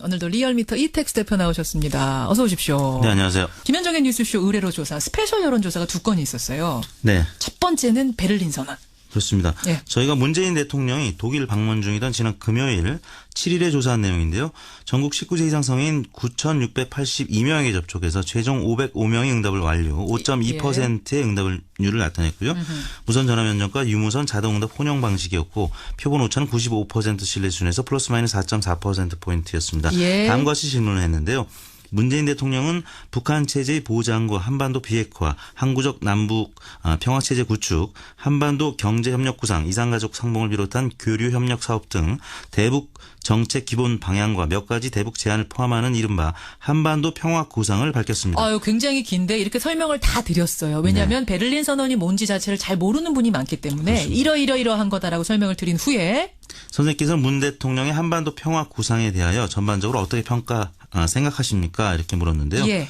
오늘도 리얼미터 이택스 대표 나오셨습니다. 어서 오십시오. 네, 안녕하세요. 김현정의 뉴스쇼 의뢰로 조사, 스페셜 여론조사가 2건이 있었어요. 네. 첫 번째는 베를린 선언. 그렇습니다. 예. 저희가 문재인 대통령이 독일 방문 중이던 지난 금요일 7일에 조사한 내용인데요. 전국 19세 이상 성인 9,682명에게 접촉해서 최종 505명이 응답을 완료, 5.2%의 응답률을 나타냈고요. 무선 전화 면접과 유무선 자동 응답 혼용 방식이었고 표본 오차는 95% 신뢰 수준에서 플러스 마이너스 4.4%포인트였습니다. 예. 다음과 같이 질문을 했는데요. 문재인 대통령은 북한 체제의 보장과 한반도 비핵화, 항구적 남북 평화 체제 구축, 한반도 경제 협력 구상, 이산가족 상봉을 비롯한 교류 협력 사업 등 대북 정책 기본 방향과 몇 가지 대북 제안을 포함하는 이른바 한반도 평화 구상을 밝혔습니다. 아유, 굉장히 긴데 이렇게 설명을 다 드렸어요. 왜냐하면 베를린 선언이 뭔지 자체를 잘 모르는 분이 많기 때문에 이러이러한 거다라고 설명을 드린 후에 선생님께서는 문 대통령의 한반도 평화 구상에 대하여 전반적으로 어떻게 생각하십니까? 이렇게 물었는데요. 예.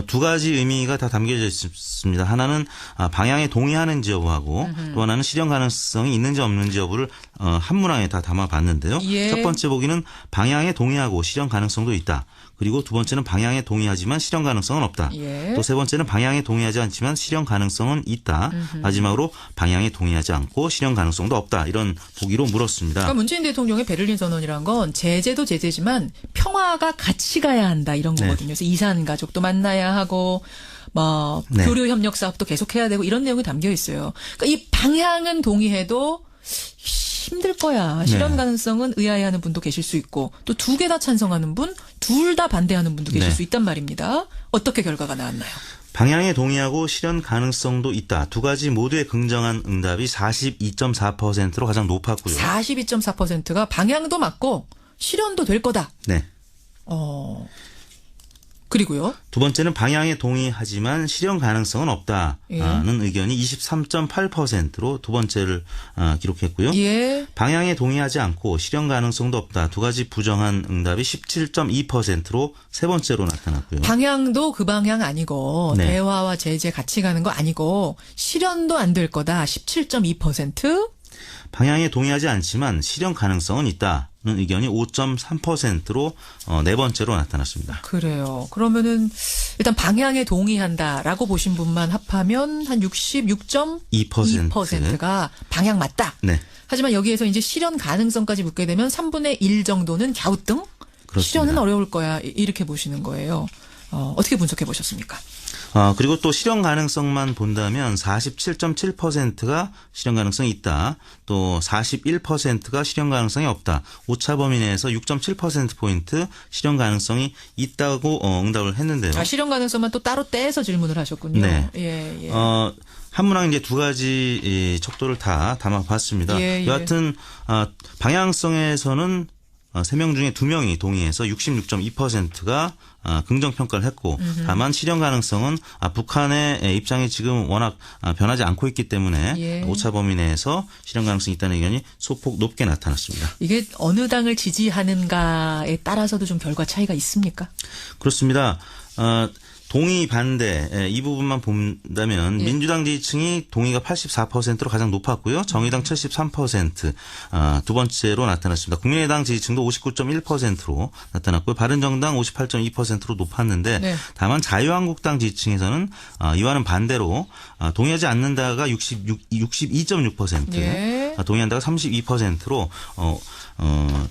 두 가지 의미가 다 담겨져 있습니다. 하나는 방향에 동의하는지 여부하고 또 하나는 실현 가능성이 있는지 없는지 여부를 한 문항에 다 담아봤는데요. 예. 첫 번째 보기는 방향에 동의하고 실현 가능성도 있다. 그리고 두 번째는 방향에 동의하지만 실현 가능성은 없다. 예. 또 세 번째는 방향에 동의하지 않지만 실현 가능성은 있다. 마지막으로 방향에 동의하지 않고 실현 가능성도 없다. 이런 보기로 물었습니다. 그러니까 문재인 대통령의 베를린 선언이란 건 제재도 제재지만 평화가 같이 가야 한다 이런 거거든요. 그래서 이산 가족도 만나야 하고 뭐 네. 교류 협력 사업도 계속해야 되고 이런 내용이 담겨 있어요. 그러니까 이 방향은 동의해도 힘들 거야. 실현 가능성은 의아해하는 분도 계실 수 있고 또 두 개 다 찬성하는 분, 둘 다 반대하는 분도 계실 수 있단 말입니다. 어떻게 결과가 나왔나요? 방향에 동의하고 실현 가능성도 있다. 두 가지 모두의 긍정한 응답이 42.4%로 가장 높았고요. 42.4%가 방향도 맞고 실현도 될 거다. 네. 그리고요. 두 번째는 방향에 동의하지만 실현 가능성은 없다는 의견이 23.8%로 두 번째를 기록했고요. 예. 방향에 동의하지 않고 실현 가능성도 없다. 두 가지 부정한 응답이 17.2%로 세 번째로 나타났고요. 방향도 그 방향 아니고 네. 대화와 제재 같이 가는 거 아니고 실현도 안 될 거다. 17.2%. 방향에 동의하지 않지만 실현 가능성은 있다는 의견이 5.3%로 네 번째로 나타났습니다. 그래요. 그러면은 일단 방향에 동의한다라고 보신 분만 합하면 한 66.2%가 방향 맞다. 네. 하지만 여기에서 이제 실현 가능성까지 묻게 되면 3분의 1 정도는 갸우뚱? 그렇습니다. 실현은 어려울 거야. 이렇게 보시는 거예요. 어떻게 분석해 보셨습니까? 그리고 또 실현 가능성만 본다면 47.7%가 실현 가능성이 있다. 또 41%가 실현 가능성이 없다. 오차 범위 내에서 6.7%포인트 실현 가능성이 있다고 응답을 했는데요. 실현 가능성만 또 따로 떼서 질문을 하셨군요. 네. 예. 한 문항 이제 두 가지 척도를 다 담아봤습니다. 예. 여하튼 방향성에서는 3명 중에 2명이 동의해서 66.2%가 긍정평가를 했고 다만 실현 가능성은 북한의 입장이 지금 워낙 변하지 않고 있기 때문에 오차 범위 내에서 실현 가능성이 있다는 의견이 소폭 높게 나타났습니다. 이게 어느 당을 지지하는가에 따라서도 좀 결과 차이가 있습니까? 그렇습니다. 동의 반대 이 부분만 본다면 민주당 지지층이 동의가 84%로 가장 높았고요. 정의당 73% 두 번째로 나타났습니다. 국민의당 지지층도 59.1%로 나타났고요. 바른정당 58.2%로 높았는데 다만 자유한국당 지지층에서는 이와는 반대로 동의하지 않는다가 62.6% 동의한다가 32%로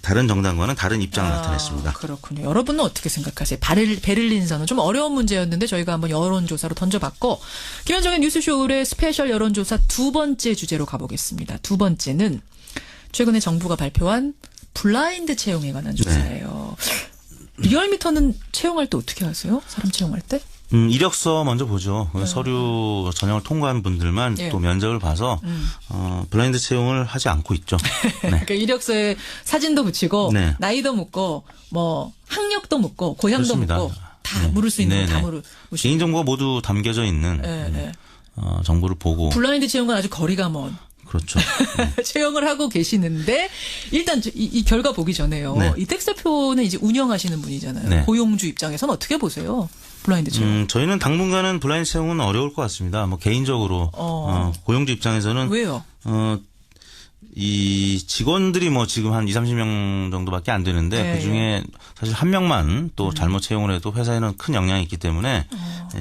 다른 정당과는 다른 입장을 나타냈습니다. 그렇군요. 여러분은 어떻게 생각하세요? 베를린 선언 좀 어려운 문제였는데 저희가 한번 여론조사로 던져봤고 김현정의 뉴스쇼 의뢰 스페셜 여론조사 두 번째 주제로 가보겠습니다. 두 번째는 최근에 정부가 발표한 블라인드 채용에 관한 조사예요. 리얼미터는 채용할 때 어떻게 하세요? 사람 채용할 때? 이력서 먼저 보죠. 서류 전형을 통과한 분들만 또 면접을 봐서 블라인드 채용을 하지 않고 있죠. 네. 그러니까 이력서에 사진도 붙이고 나이도 묻고 뭐 학력도 묻고 고향도 그렇습니다. 묻고 다 물을 수 있는 거 다 물을. 개인정보가 모두 담겨져 있는 정보를 보고. 블라인드 채용은 아주 거리가 먼. 그렇죠. 채용을 하고 계시는데 일단 이 결과 보기 전에요. 이택스 대표는 이제 운영하시는 분이잖아요. 고용주 입장에서는 어떻게 보세요? 블라인드 채용. 저희는 당분간은 블라인드 채용은 어려울 것 같습니다. 뭐 개인적으로 고용주 입장에서는 왜요? 이 직원들이 뭐 지금 한 30명 정도밖에 안 되는데 네, 그중에 사실 한 명만 또 잘못 채용을 해도 회사에는 큰 영향이 있기 때문에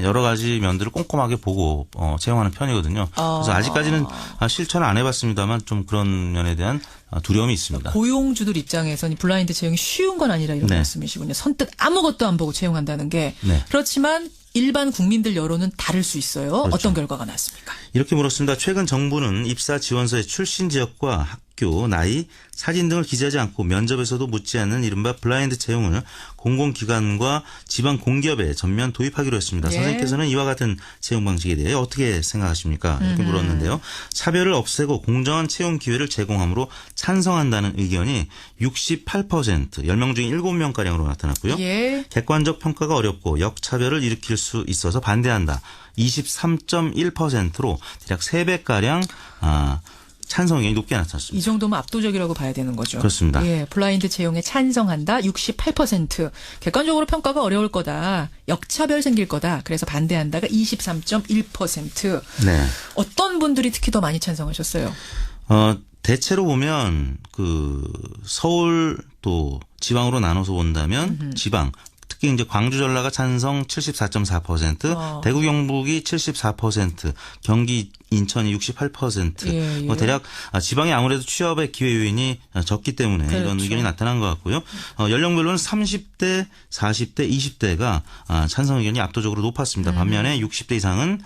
여러 가지 면들을 꼼꼼하게 보고 채용하는 편이거든요. 그래서 아직까지는 실천을 안 해봤습니다만 좀 그런 면에 대한 두려움이 있습니다. 고용주들 입장에서는 블라인드 채용이 쉬운 건 아니라 이런 네. 말씀이시군요. 선뜻 아무것도 안 보고 채용한다는 게. 네. 그렇지만 일반 국민들 여론은 다를 수 있어요. 그렇죠. 어떤 결과가 났습니까? 이렇게 물었습니다. 최근 정부는 입사 지원서의 출신 지역과 학교, 나이, 사진 등을 기재하지 않고 면접에서도 묻지 않는 이른바 블라인드 채용을 공공기관과 지방 공기업에 전면 도입하기로 했습니다. 예. 선생님께서는 이와 같은 채용 방식에 대해 어떻게 생각하십니까? 이렇게 물었는데요. 차별을 없애고 공정한 채용 기회를 제공함으로 찬성한다는 의견이 68%, 10명 중에 7명가량으로 나타났고요. 예. 객관적 평가가 어렵고 역차별을 일으킬 수 있어서 반대한다. 23.1%로 대략 3배가량 찬성 의견이 높게 나타났습니다. 이 정도면 압도적이라고 봐야 되는 거죠. 그렇습니다. 예, 블라인드 채용에 찬성한다. 68%. 객관적으로 평가가 어려울 거다. 역차별 생길 거다. 그래서 반대한다가 23.1%. 네. 어떤 분들이 특히 더 많이 찬성하셨어요? 대체로 보면 서울 또 지방으로 나눠서 본다면 지방 특히 이제 광주 전라가 찬성 74.4%, 대구 경북이 74%, 경기 인천이 68%. 예, 예. 뭐 대략 지방이 아무래도 취업의 기회 요인이 적기 때문에 그렇죠. 이런 의견이 나타난 것 같고요. 연령별로는 30대, 40대, 20대가 찬성 의견이 압도적으로 높았습니다. 반면에 60대 이상은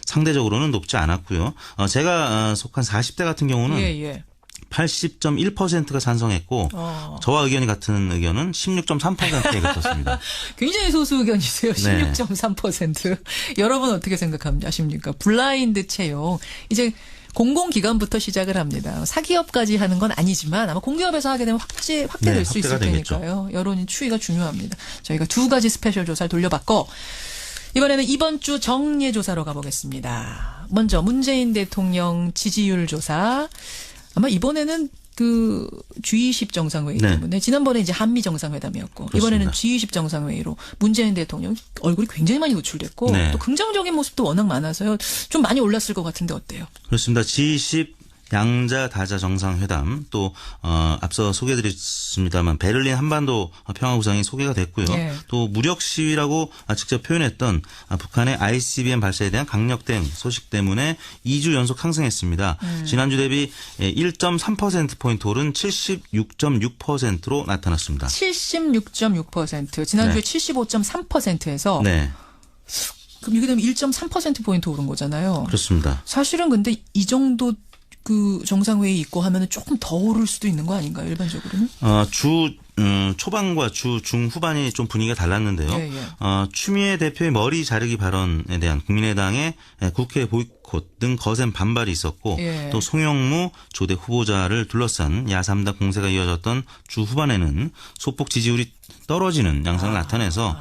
상대적으로는 높지 않았고요. 제가 속한 40대 같은 경우는 예. 80.1%가 찬성했고 저와 의견이 같은 의견은 16.3%에 그쳤습니다. 굉장히 소수 의견이세요. 네. 16.3%. 여러분 어떻게 생각하십니까? 블라인드 채용. 이제 공공기관부터 시작을 합니다. 사기업까지 하는 건 아니지만 아마 공기업에서 하게 되면 확대될 네, 수 있을 확대가 되겠죠. 테니까요. 여론이 추이가 중요합니다. 저희가 두 가지 스페셜 조사를 돌려봤고 이번에는 이번 주 정례 조사로 가보겠습니다. 먼저 문재인 대통령 지지율 조사. 아마 이번에는 그 G20 정상회의 네. 때문에 지난번에 이제 한미 정상회담이었고 그렇습니다. 이번에는 G20 정상회의로 문재인 대통령 얼굴이 굉장히 많이 노출됐고 네. 또 긍정적인 모습도 워낙 많아서요. 좀 많이 올랐을 것 같은데 어때요? 그렇습니다. G20 양자 다자 정상회담 또 앞서 소개해드렸습니다만 베를린 한반도 평화구상이 소개가 됐고요. 예. 또 무력 시위라고 직접 표현했던 북한의 ICBM 발사에 대한 강력 대응 소식 때문에 2주 연속 상승했습니다. 지난주 대비 1.3%포인트 오른 76.6%로 나타났습니다. 76.6%. 지난주에 네. 75.3%에서 네, 그럼 이게 되면 1.3%포인트 오른 거잖아요. 그렇습니다. 사실은 근데 이 정도 그 정상회의 있고 하면은 조금 더 오를 수도 있는 거 아닌가요? 일반적으로는? 주 초반과 주 중후반이 좀 분위기가 달랐는데요. 예. 추미애 대표의 머리 자르기 발언에 대한 국민의당의 국회 보이콧 등 거센 반발이 있었고 예. 또 송영무 조대 후보자를 둘러싼 야3당 공세가 이어졌던 주 후반에는 소폭 지지율이 떨어지는 양상을 나타내서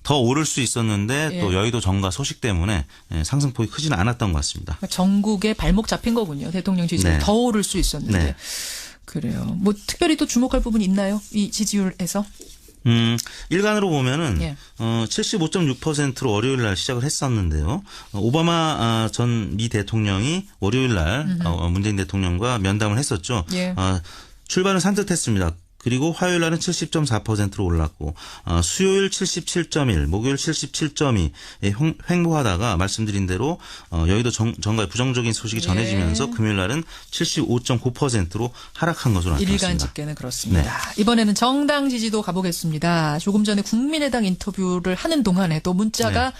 더 오를 수 있었는데 예. 또 여의도 정가 소식 때문에 상승폭이 크지는 않았던 것 같습니다. 전국에 발목 잡힌 거군요. 대통령 지지율 네. 더 오를 수 있었는데. 네. 그래요. 뭐 특별히 또 주목할 부분이 있나요? 이 지지율에서? 일간으로 보면은 예. 75.6%로 월요일 날 시작을 했었는데요. 오바마 전 미 대통령이 월요일 날 문재인 대통령과 면담을 했었죠. 예. 출발은 산뜻했습니다. 그리고 화요일 날은 70.4%로 올랐고 수요일 77.1, 목요일 77.2 횡보하다가 말씀드린 대로 여의도 정가에 부정적인 소식이 전해지면서 금요일 날은 75.9%로 하락한 것으로 나타났습니다. 일간 집계는 그렇습니다. 네. 이번에는 정당 지지도 가보겠습니다. 조금 전에 국민의당 인터뷰를 하는 동안에도 문자가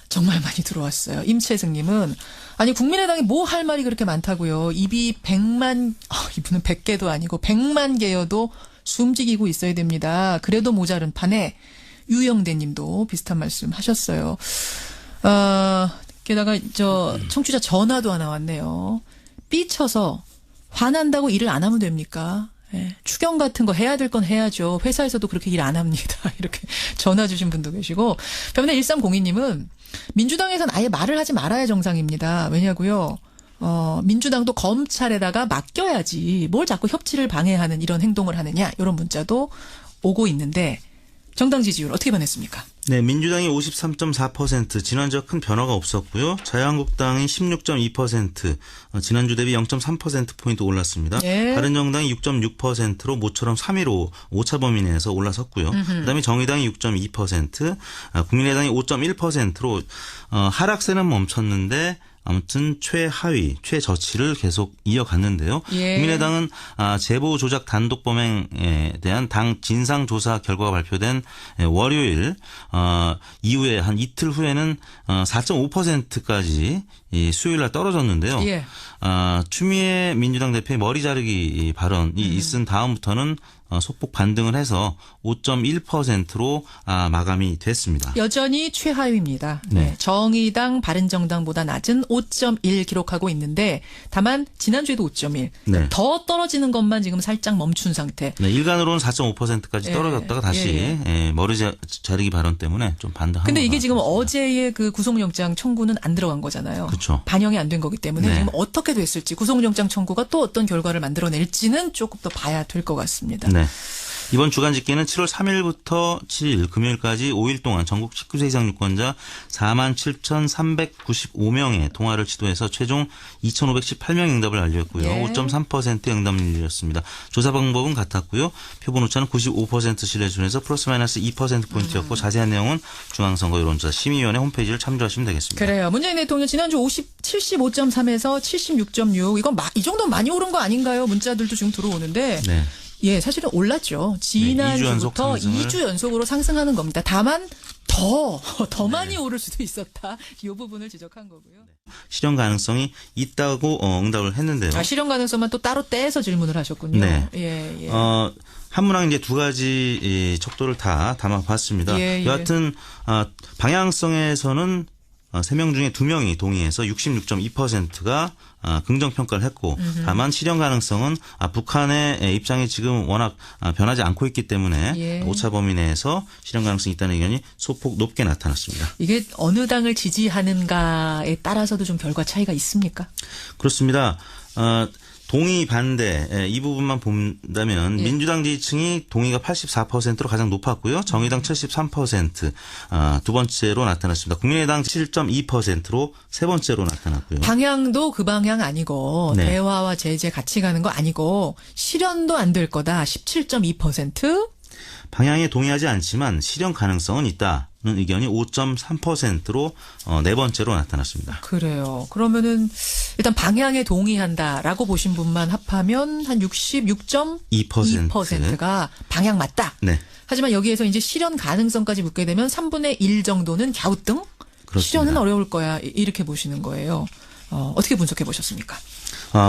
정말 많이 들어왔어요. 임채승님은 아니 국민의당이 뭐 할 말이 그렇게 많다고요. 입이 100만 이분은 100개도 아니고 100만 개여도 숨지기고 있어야 됩니다. 그래도 모자른 판에 유영대님도 비슷한 말씀 하셨어요. 게다가 청취자 전화도 하나 왔네요. 삐쳐서 화난다고 일을 안 하면 됩니까? 예, 추경 같은 거 해야 될 건 해야죠. 회사에서도 그렇게 일 안 합니다. 이렇게 전화 주신 분도 계시고. 반면에 1302님은 민주당에서는 아예 말을 하지 말아야 정상입니다. 왜냐고요? 민주당도 검찰에다가 맡겨야지 뭘 자꾸 협치를 방해하는 이런 행동을 하느냐 이런 문자도 오고 있는데 정당 지지율 어떻게 변했습니까? 네, 민주당이 53.4%, 지난주와 큰 변화가 없었고요. 자유한국당이 16.2%, 지난주 대비 0.3%포인트 올랐습니다. 예. 바른정당이 6.6%로 모처럼 3위로 오차 범위 내에서 올라섰고요. 그다음에 정의당이 6.2%, 국민의당이 5.1%로 하락세는 멈췄는데 아무튼 최하위, 최저치를 계속 이어갔는데요. 예. 국민의당은 제보 조작 단독 범행에 대한 당 진상조사 결과가 발표된 월요일 이후에 한 이틀 후에는 4.5%까지 이 수요일 날 떨어졌는데요. 예. 추미애 민주당 대표의 머리 자르기 발언이 있은 다음부터는 소폭 반등을 해서 5.1%로 마감이 됐습니다. 여전히 최하위입니다. 네. 정의당, 바른정당보다 낮은 5.1 기록하고 있는데 다만 지난주에도 5.1. 네. 더 떨어지는 것만 지금 살짝 멈춘 상태. 네, 일간으로는 4.5%까지 떨어졌다가 다시 머리 자르기 발언 때문에 좀 반등한 근데 것 이게 지금 같습니다. 어제의 그 구속영장 청구는 안 들어간 거잖아요. 그렇죠. 반영이 안 된 거기 때문에 네. 지금 어떻게 됐을지 구속영장 청구가 또 어떤 결과를 만들어낼지는 조금 더 봐야 될 것 같습니다. 네. 이번 주간 집계는 7월 3일부터 7일 금요일까지 5일 동안 전국 19세 이상 유권자 47,395명의 통화를 시도해서 최종 2,518명의 응답을 완료했고요. 예. 5.3%의 응답률이었습니다. 조사 방법은 같았고요. 표본 오차는 95% 신뢰 수준에서 플러스 마이너스 2%포인트였고 자세한 내용은 중앙선거 여론조사 심의위원회 홈페이지를 참조하시면 되겠습니다. 그래요. 문재인 대통령 지난주 75.3에서 76.6 이건 이 정도면 많이 오른 거 아닌가요? 문자들도 지금 들어오는데 네. 예, 사실은 올랐죠. 지난주부터 2주 연속으로 상승하는 겁니다. 다만 더 많이 오를 수도 있었다. 이 부분을 지적한 거고요. 실현 가능성이 있다고 응답을 했는데요. 실현 가능성만 또 따로 떼서 질문을 하셨군요. 네. 예. 한문항 이제 두 가지 이 척도를 다 담아봤습니다. 예. 여하튼 방향성에서는 3명 중에 2명이 동의해서 66.2%가 긍정평가를 했고 다만 실현 가능성은 북한의 입장이 지금 워낙 변하지 않고 있기 때문에 예. 오차 범위 내에서 실현 가능성이 있다는 의견이 소폭 높게 나타났습니다. 이게 어느 당을 지지하는가에 따라서도 좀 결과 차이가 있습니까? 그렇습니다. 동의 반대 이 부분만 본다면 민주당 지지층이 동의가 84%로 가장 높았고요. 정의당 73% 두 번째로 나타났습니다. 국민의당 7.2%로 세 번째로 나타났고요. 방향도 그 방향 아니고 네. 대화와 제재 같이 가는 거 아니고 실현도 안 될 거다. 17.2%. 방향에 동의하지 않지만 실현 가능성은 있다는 의견이 5.3%로 네 번째로 나타났습니다. 그래요. 그러면은 일단 방향에 동의한다라고 보신 분만 합하면 한 66.2%가 방향 맞다. 네. 하지만 여기에서 이제 실현 가능성까지 묻게 되면 3분의 1 정도는 갸우뚱? 그렇습니다. 실현은 어려울 거야. 이렇게 보시는 거예요. 어떻게 분석해 보셨습니까?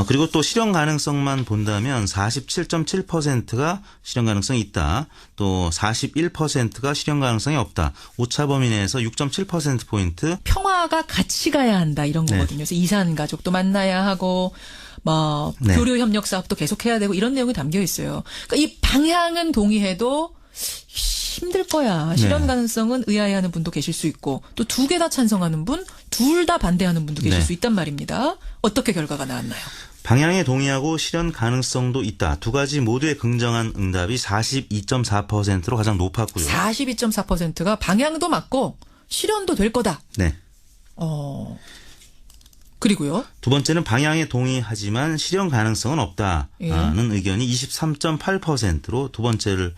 그리고 또 실현 가능성만 본다면 47.7%가 실현 가능성이 있다. 또 41%가 실현 가능성이 없다. 오차 범위 내에서 6.7%포인트. 평화가 같이 가야 한다 이런 네. 거거든요. 그래서 이산 가족도 만나야 하고 네. 교류 협력 사업도 계속해야 되고 이런 내용이 담겨 있어요. 그러니까 이 방향은 동의해도 힘들 거야. 실현 네. 가능성은 의아해하는 분도 계실 수 있고 또 두 개 다 찬성하는 분, 둘 다 반대하는 분도 계실 네. 수 있단 말입니다. 어떻게 결과가 나왔나요? 방향에 동의하고 실현 가능성도 있다. 두 가지 모두의 긍정한 응답이 42.4%로 가장 높았고요. 42.4%가 방향도 맞고 실현도 될 거다. 네. 그리고요. 두 번째는 방향에 동의하지만 실현 가능성은 없다는 의견이 23.8%로 두 번째를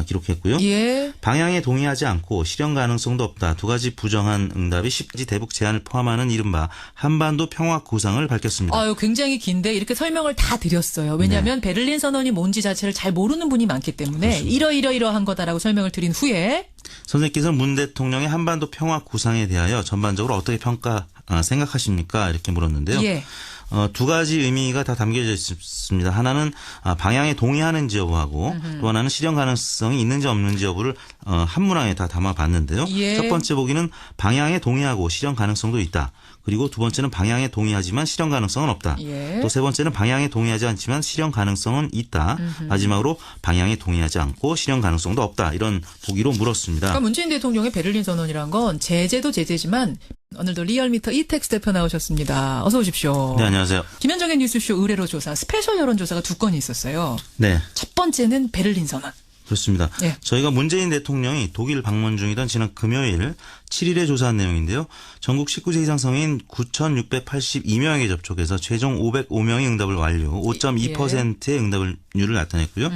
기록했고요. 예. 방향에 동의하지 않고 실현 가능성도 없다. 두 가지 부정한 응답이 10가지 대북 제한을 포함하는 이른바 한반도 평화 구상을 밝혔습니다. 굉장히 긴데 이렇게 설명을 다 드렸어요. 왜냐하면 베를린 선언이 뭔지 자체를 잘 모르는 분이 많기 때문에 이러이러한 거다라고 설명을 드린 후에 선생님께서는 문 대통령의 한반도 평화 구상에 대하여 전반적으로 어떻게 생각하십니까? 이렇게 물었는데요. 예. 두 가지 의미가 다 담겨져 있습니다. 하나는 방향에 동의하는지 여부하고 또 하나는 실현 가능성이 있는지 없는지 여부를 한 문항에 다 담아봤는데요. 예. 첫 번째 보기는 방향에 동의하고 실현 가능성도 있다. 그리고 두 번째는 방향에 동의하지만 실현 가능성은 없다. 예. 또 세 번째는 방향에 동의하지 않지만 실현 가능성은 있다. 마지막으로 방향에 동의하지 않고 실현 가능성도 없다. 이런 보기로 물었습니다. 그러니까 문재인 대통령의 베를린 선언이란 건 제재도 제재지만 오늘도 리얼미터 이택스 대표 나오셨습니다. 어서 오십시오. 네, 안녕하세요. 김현정의 뉴스쇼 의뢰로 조사 스페셜 여론조사가 두 건이 있었어요. 네. 첫 번째는 베를린 선언. 그렇습니다. 예. 저희가 문재인 대통령이 독일 방문 중이던 지난 금요일 7일에 조사한 내용인데요. 전국 19세 이상 성인 9,682명에게 접촉해서 최종 505명이 응답을 완료, 5.2%의 응답률을 나타냈고요.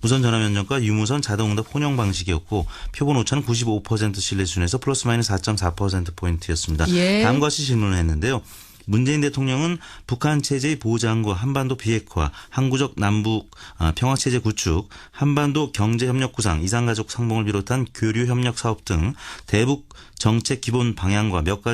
무선 전화 면접과 유무선 자동응답 혼용 방식이었고 표본 오차는 95% 신뢰 수준에서 플러스 마이너스 4.4%포인트였습니다. 예. 다음과 같이 질문을 했는데요. 문재인 대통령은 북한 체제의 보장과 한반도 비핵화, 항구적 남북 평화 체제 구축, 한반도 경제 협력 구상, 이산가족 상봉을 비롯한 교류 협력 사업 등 대북 정책 기본 방향과 몇 가지